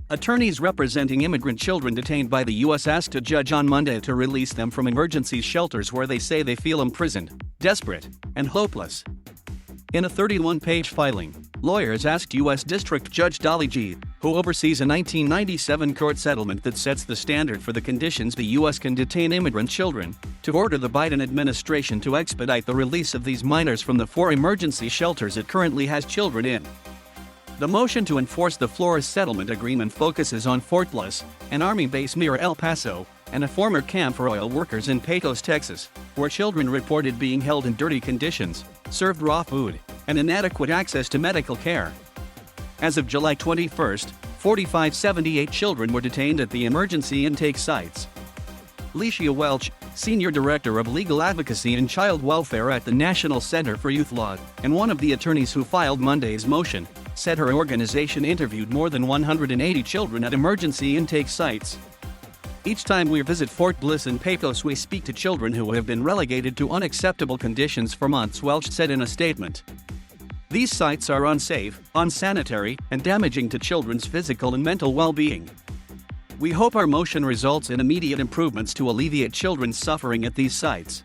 Attorneys representing immigrant children detained by the U.S. asked a judge on Monday to release them from emergency shelters where they say they feel imprisoned, desperate, and hopeless. In a 31-page filing, lawyers asked U.S. District Judge Dolly, who oversees a 1997 court settlement that sets the standard for the conditions the U.S. can detain immigrant children, to order the Biden administration to expedite the release of these minors from the 4 emergency shelters it currently has children in. The motion to enforce the Flores settlement agreement focuses on Fort Bliss, an Army base near El Paso, and a former camp for oil workers in Pecos, Texas, where children reported being held in dirty conditions, served raw food, and inadequate access to medical care. As of July 21, 4,578 children were detained at the emergency intake sites. Lecia Welch, Senior Director of Legal Advocacy and Child Welfare at the National Center for Youth Law, and one of the attorneys who filed Monday's motion, said her organization interviewed more than 180 children at emergency intake sites. Each time we visit Fort Bliss and Pecos, we speak to children who have been relegated to unacceptable conditions for months, Welch said in a statement. These sites are unsafe, unsanitary, and damaging to children's physical and mental well-being. We hope our motion results in immediate improvements to alleviate children's suffering at these sites.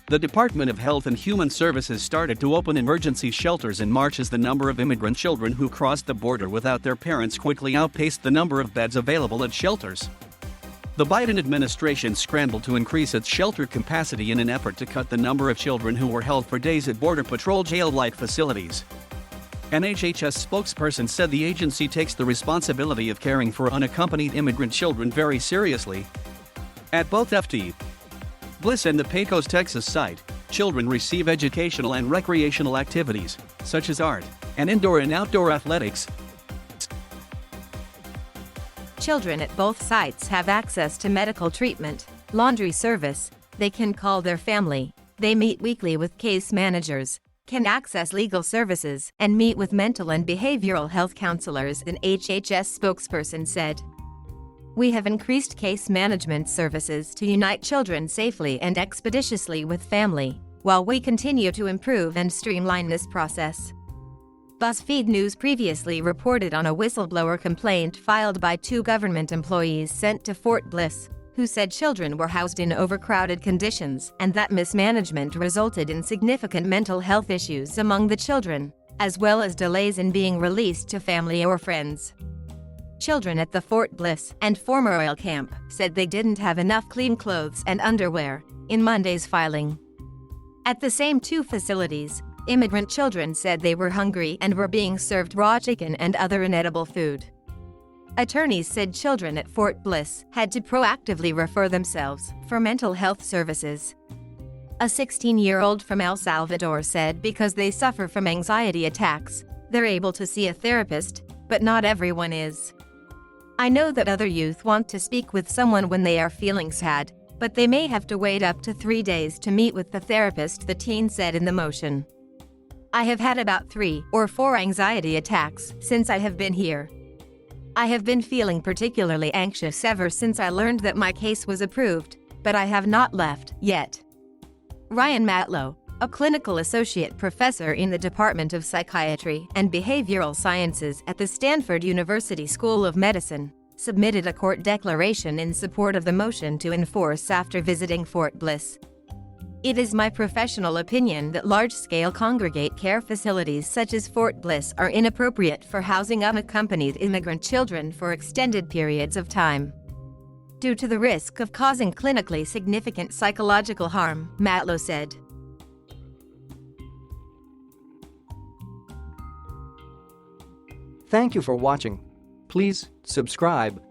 The Department of Health and Human Services started to open emergency shelters in March as the number of immigrant children who crossed the border without their parents quickly outpaced the number of beds available at shelters. The Biden administration scrambled to increase its shelter capacity in an effort to cut the number of children who were held for days at Border Patrol jail-like facilities. An HHS spokesperson said the agency takes the responsibility of caring for unaccompanied immigrant children very seriously. At both FT Bliss and the Pecos, Texas site, children receive educational and recreational activities, such as art and indoor and outdoor athletics. Children at both sites have access to medical treatment, laundry service, they can call their family, they meet weekly with case managers, can access legal services, and meet with mental and behavioral health counselors, an HHS spokesperson said. We have increased case management services to unite children safely and expeditiously with family, while we continue to improve and streamline this process. BuzzFeed News previously reported on a whistleblower complaint filed by 2 government employees sent to Fort Bliss, who said children were housed in overcrowded conditions and that mismanagement resulted in significant mental health issues among the children, as well as delays in being released to family or friends. Children at the Fort Bliss and former oil camp said they didn't have enough clean clothes and underwear, in Monday's filing. At the same 2 facilities, immigrant children said they were hungry and were being served raw chicken and other inedible food. Attorneys said children at Fort Bliss had to proactively refer themselves for mental health services. A 16-year-old from El Salvador said because they suffer from anxiety attacks, they're able to see a therapist, but not everyone is. I know that other youth want to speak with someone when they are feeling sad, but they may have to wait up to 3 days to meet with the therapist, the teen said in the motion. I have had about 3 or 4 anxiety attacks since I have been here. I have been feeling particularly anxious ever since I learned that my case was approved, but I have not left yet. Ryan Matlow, a clinical associate professor in the Department of Psychiatry and Behavioral Sciences at the Stanford University School of Medicine, submitted a court declaration in support of the motion to enforce after visiting Fort Bliss. It is my professional opinion that large-scale congregate care facilities such as Fort Bliss are inappropriate for housing unaccompanied immigrant children for extended periods of time, due to the risk of causing clinically significant psychological harm, Matlow said. Thank you for watching. Please subscribe.